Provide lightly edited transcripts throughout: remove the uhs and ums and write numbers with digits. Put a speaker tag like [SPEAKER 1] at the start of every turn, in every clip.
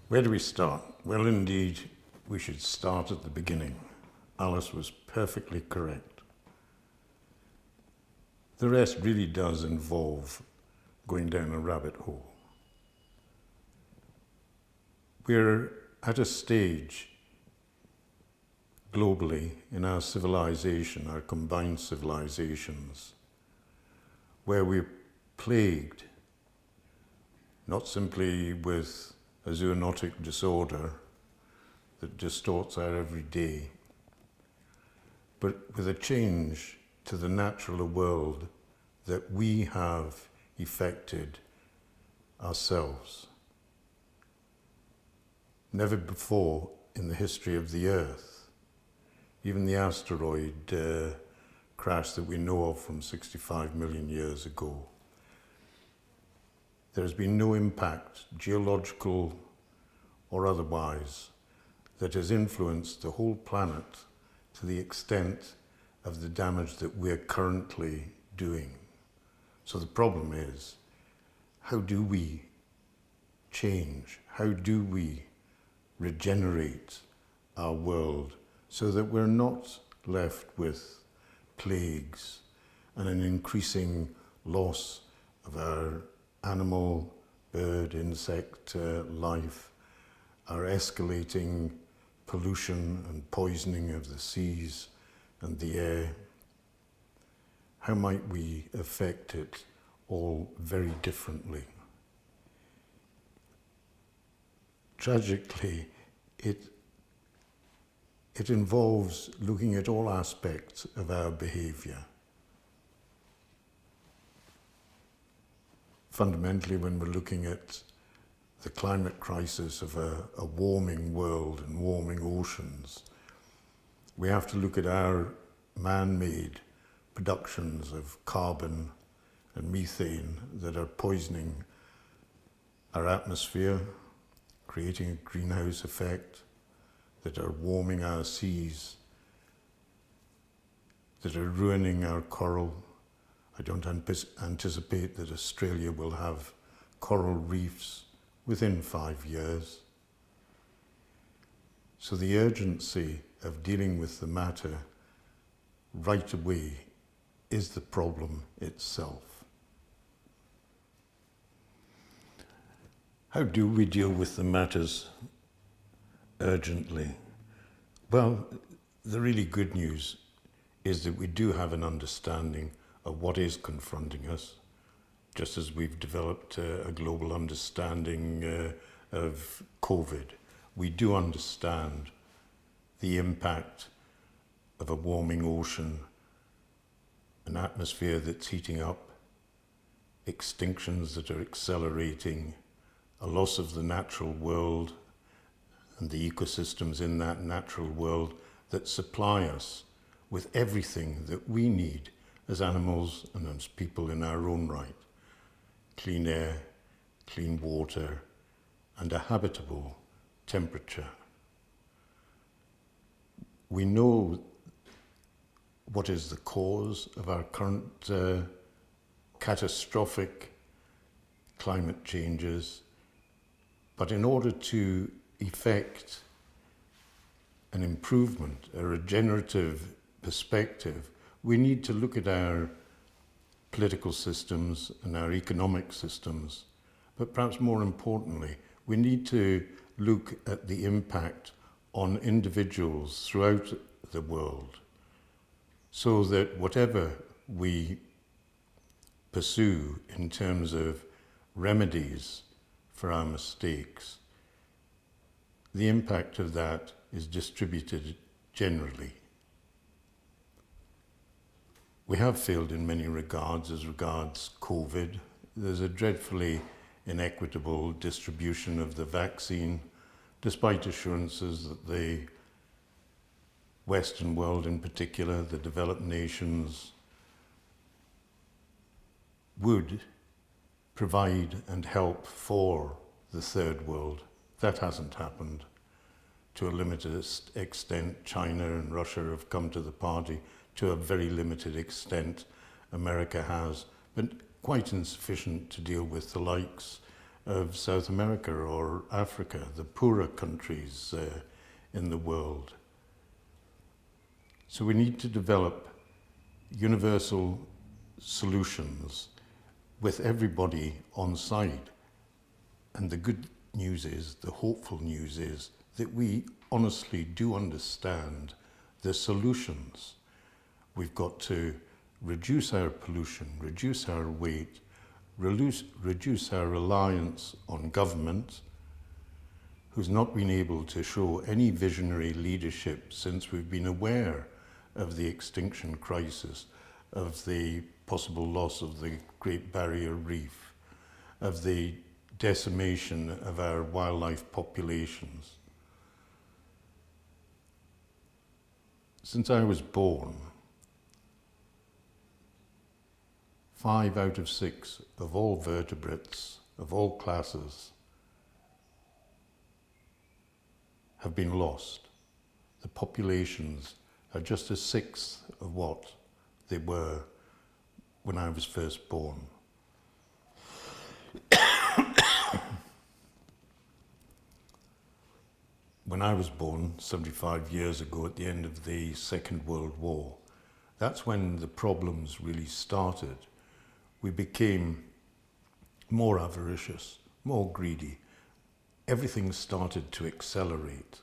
[SPEAKER 1] Where do we start? Well, indeed, we should start at the beginning. Alice was perfectly correct. The rest really does involve going down a rabbit hole. We're at a stage globally in our civilization, our combined civilizations, where we're plagued not simply with a zoonotic disorder that distorts our everyday, but with a change to the natural world that we have effected ourselves. Never before in the history of the Earth, even the asteroid crash that we know of from 65 million years ago, there has been no impact, geological or otherwise, that has influenced the whole planet to the extent of the damage that we're currently doing. So the problem is, how do we change? How do we regenerate our world so that we're not left with plagues and an increasing loss of our animal, bird, insect life, our escalating pollution and poisoning of the seas and the air? How might we affect it all very differently? Tragically, it involves looking at all aspects of our behavior. Fundamentally, when we're looking at the climate crisis of a warming world and warming oceans, we have to look at our man-made productions of carbon and methane that are poisoning our atmosphere, creating a greenhouse effect, that are warming our seas, that are ruining our coral. I don't anticipate that Australia will have coral reefs within 5 years. So the urgency of dealing with the matter right away is the problem itself. How do we deal with the matters urgently? Well, the really good news is that we do have an understanding of what is confronting us, just as we've developed a global understanding of COVID. We do understand the impact of a warming ocean, an atmosphere that's heating up, extinctions that are accelerating, a loss of the natural world and the ecosystems in that natural world that supply us with everything that we need as animals and as people in our own right. Clean air, clean water, and a habitable temperature. We know what is the cause of our current catastrophic climate changes, but in order to effect an improvement, a regenerative perspective, we need to look at our political systems and our economic systems, but perhaps more importantly, we need to look at the impact on individuals throughout the world, so that whatever we pursue in terms of remedies for our mistakes, the impact of that is distributed generally. We have failed in many regards as regards COVID. There's a dreadfully inequitable distribution of the vaccine, despite assurances that the Western world in particular, the developed nations, would provide and help for the third world. That hasn't happened. To a limited extent, China and Russia have come to the party. To a very limited extent, America has, but quite insufficient to deal with the likes of South America or Africa, the poorer countries in the world. So we need to develop universal solutions with everybody on side. And the good news is, the hopeful news is, that we honestly do understand the solutions. We've got to reduce our pollution, reduce our weight, reduce our reliance on government, who's not been able to show any visionary leadership since we've been aware of the extinction crisis, of the possible loss of the Great Barrier Reef, of the decimation of our wildlife populations. Since I was born, 5 out of 6 of all vertebrates, of all classes, have been lost. The populations are just a sixth of what they were when I was first born. When I was born 75 years ago at the end of the Second World War, that's when the problems really started. We became more avaricious, more greedy. Everything started to accelerate.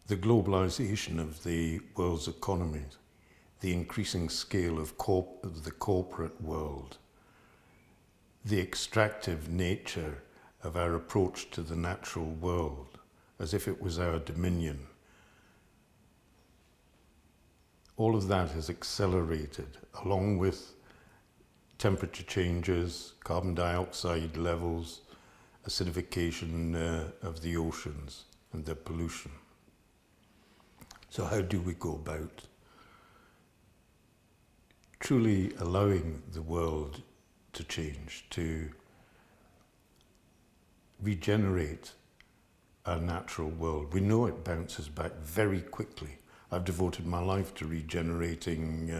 [SPEAKER 1] The globalization of the world's economies, the increasing scale of the corporate world, the extractive nature of our approach to the natural world, as if it was our dominion. All of that has accelerated, along with temperature changes, carbon dioxide levels, acidification of the oceans, and their pollution. So how do we go about truly allowing the world to change, to regenerate our natural world? We know it bounces back very quickly. I've devoted my life to regenerating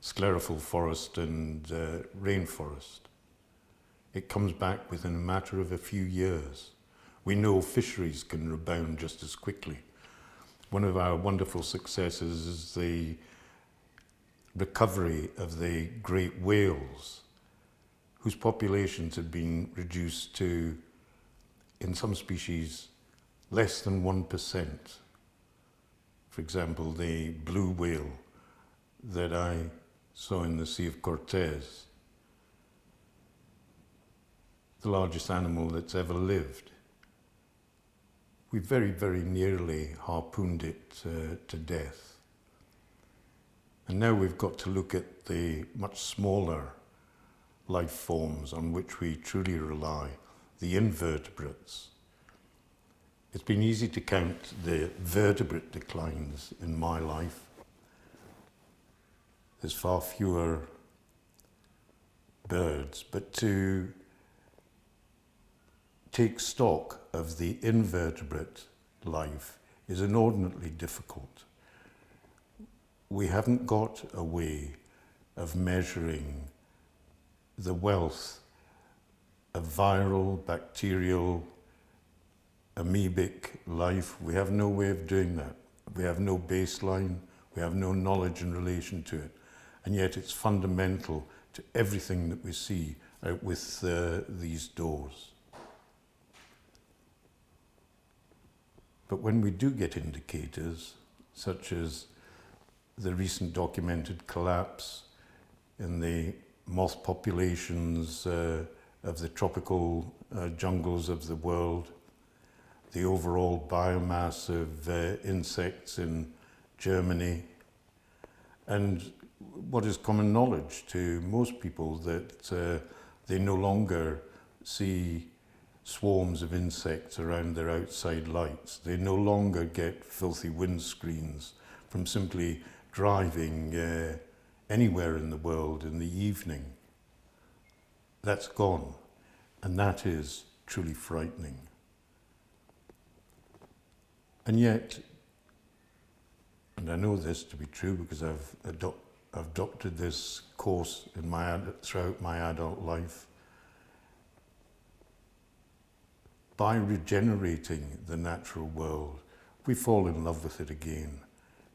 [SPEAKER 1] sclerophyll forest and rainforest. It comes back within a matter of a few years. We know fisheries can rebound just as quickly. One of our wonderful successes is the recovery of the great whales, whose populations had been reduced to, in some species, less than 1%. For example, the blue whale that I saw in the Sea of Cortez, the largest animal that's ever lived. We very, very nearly harpooned it to death. And now we've got to look at the much smaller life forms on which we truly rely, the invertebrates. It's been easy to count the vertebrate declines in my life. There's far fewer birds, but to take stock of the invertebrate life is inordinately difficult. We haven't got a way of measuring the wealth of viral, bacterial, amoebic life. We have no way of doing that. We have no baseline. We have no knowledge in relation to it. And yet it's fundamental to everything that we see out with these doors. But when we do get indicators, such as the recent documented collapse in the moth populations of the tropical jungles of the world, the overall biomass of insects in Germany, and what is common knowledge to most people that they no longer see swarms of insects around their outside lights. They no longer get filthy windscreens from simply driving anywhere in the world in the evening. That's gone, and that is truly frightening. And yet, and I know this to be true because I've I've doctored this course in throughout my adult life. By regenerating the natural world, we fall in love with it again.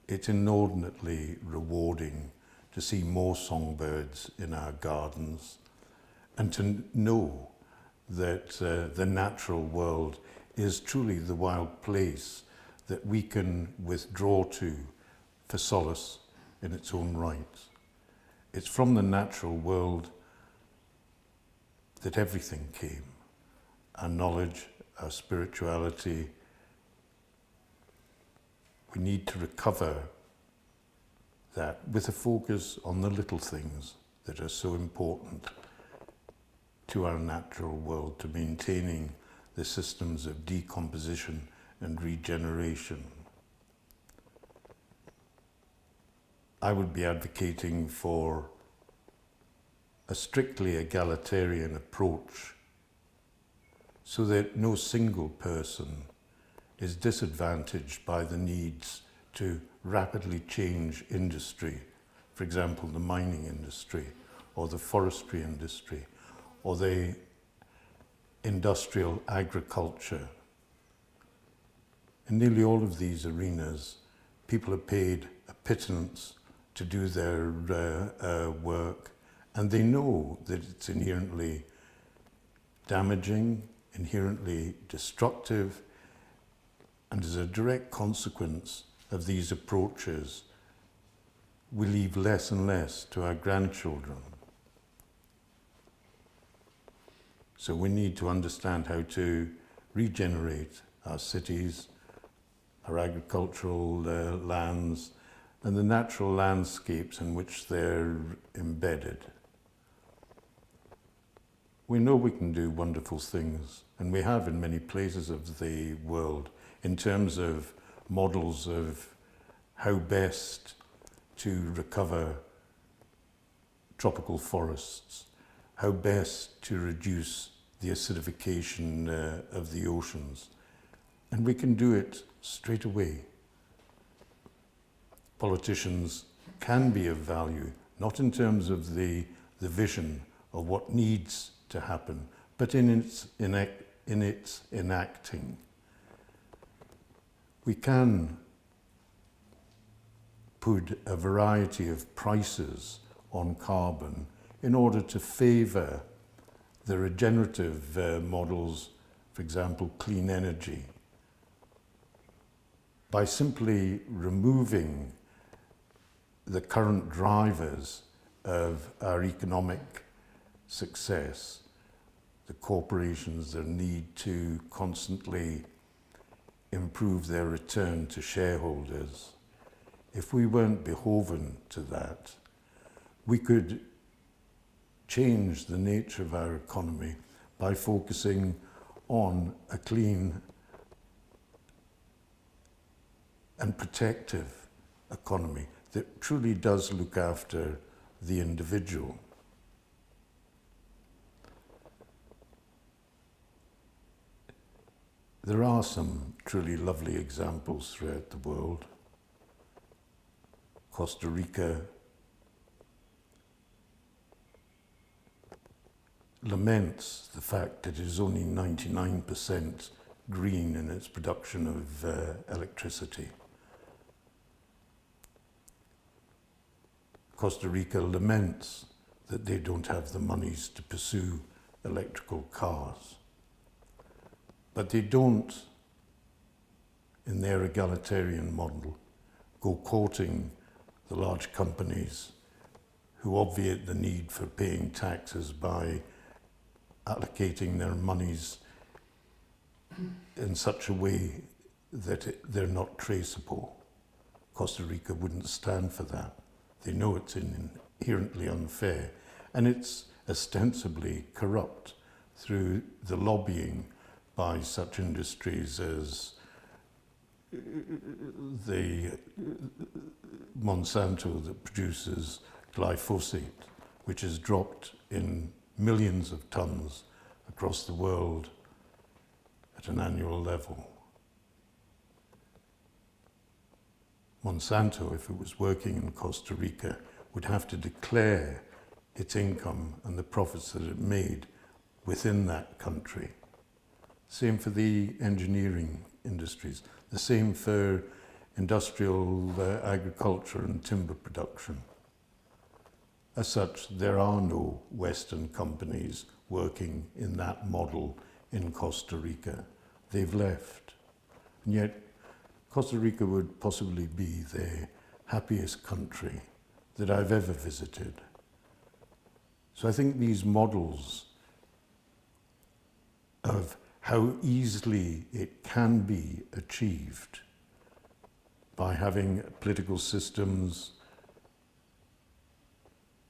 [SPEAKER 1] It's inordinately rewarding to see more songbirds in our gardens and to know that the natural world is truly the wild place that we can withdraw to for solace in its own right. It's from the natural world that everything came. Our knowledge, our spirituality. We need to recover that with a focus on the little things that are so important to our natural world, to maintaining the systems of decomposition and regeneration. I would be advocating for a strictly egalitarian approach so that no single person is disadvantaged by the needs to rapidly change industry, for example, the mining industry or the forestry industry or the industrial agriculture. In nearly all of these arenas, people are paid a pittance to do their work, and they know that it's inherently damaging, inherently destructive, and as a direct consequence of these approaches, we leave less and less to our grandchildren. So we need to understand how to regenerate our cities, our agricultural lands, and the natural landscapes in which they're embedded. We know we can do wonderful things, and we have in many places of the world, in terms of models of how best to recover tropical forests, how best to reduce the acidification of the oceans. And we can do it straight away. Politicians can be of value, not in terms of the vision of what needs to happen, but in its enacting. We can put a variety of prices on carbon in order to favour the regenerative models, for example, clean energy, by simply removing the current drivers of our economic success, the corporations, their need to constantly improve their return to shareholders. If we weren't beholden to that, we could change the nature of our economy by focusing on a clean and protective economy that truly does look after the individual. There are some truly lovely examples throughout the world. Costa Rica laments the fact that it is only 99% green in its production of electricity. Costa Rica laments that they don't have the monies to pursue electrical cars. But they don't, in their egalitarian model, go courting the large companies who obviate the need for paying taxes by allocating their monies in such a way that they're not traceable. Costa Rica wouldn't stand for that. They know it's inherently unfair, and it's ostensibly corrupt through the lobbying by such industries as the Monsanto that produces glyphosate, which is dropped in millions of tons across the world at an annual level. Monsanto, if it was working in Costa Rica, would have to declare its income and the profits that it made within that country. Same for the engineering industries, the same for industrial agriculture and timber production. As such, there are no Western companies working in that model in Costa Rica. They've left. And yet, Costa Rica would possibly be the happiest country that I've ever visited. So I think these models of how easily it can be achieved by having political systems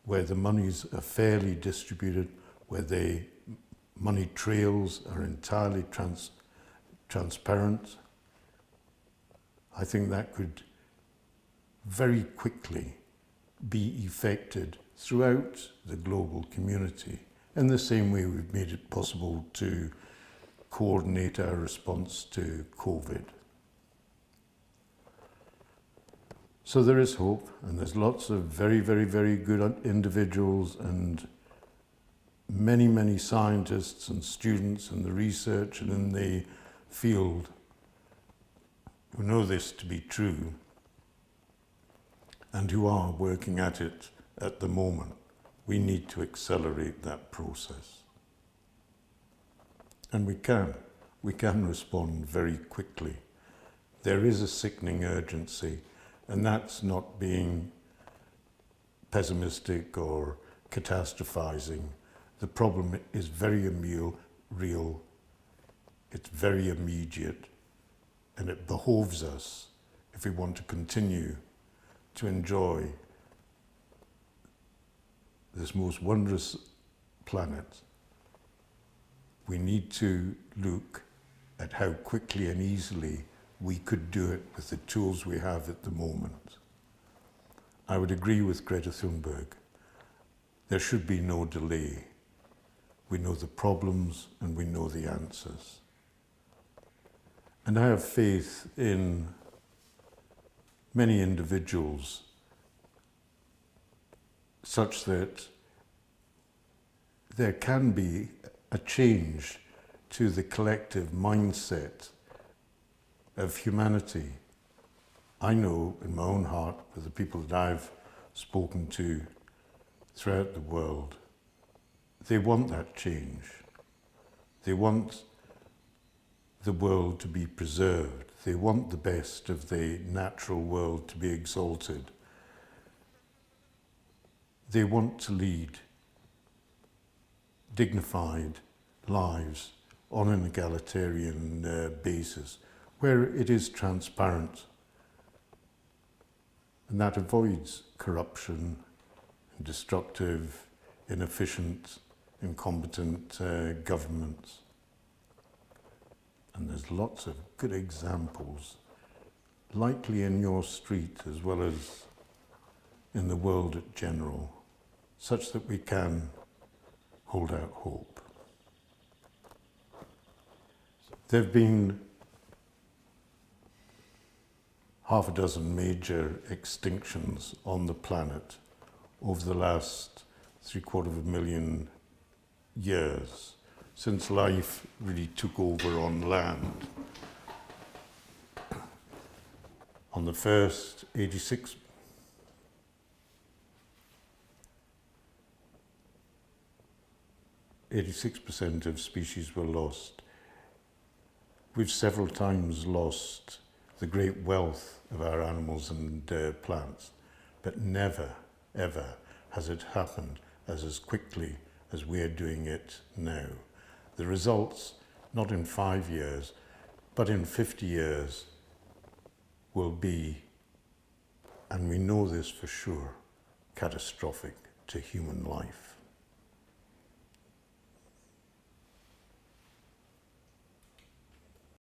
[SPEAKER 1] where the monies are fairly distributed, where the money trails are entirely transparent, I think that could very quickly be effected throughout the global community, in the same way we've made it possible to coordinate our response to COVID. So there is hope, and there's lots of very, very, very good individuals and many, many scientists and students in the research and in the field who know this to be true and who are working at it at the moment. We need to accelerate that process. And we can respond very quickly. There is a sickening urgency, and that's not being pessimistic or catastrophizing. The problem is very real, it's very immediate, and it behoves us, if we want to continue to enjoy this most wondrous planet, we need to look at how quickly and easily we could do it with the tools we have at the moment. I would agree with Greta Thunberg. There should be no delay. We know the problems and we know the answers. And I have faith in many individuals such that there can be a change to the collective mindset of humanity. I know in my own heart, with the people that I've spoken to throughout the world, they want that change. They want the world to be preserved. They want the best of the natural world to be exalted. They want to lead dignified lives on an egalitarian basis, where it is transparent, and that avoids corruption and destructive, inefficient, incompetent governments. And there's lots of good examples, likely in your street as well as in the world in general, such that we can hold out hope. There have been half a dozen major extinctions on the planet over the last 750,000 years, since life really took over on land. On the first 86% of species were lost. We've several times lost the great wealth of our animals and plants, but never, ever has it happened as quickly as we're doing it now. The results, not in 5 years, but in 50 years, will be, and we know this for sure, catastrophic to human life.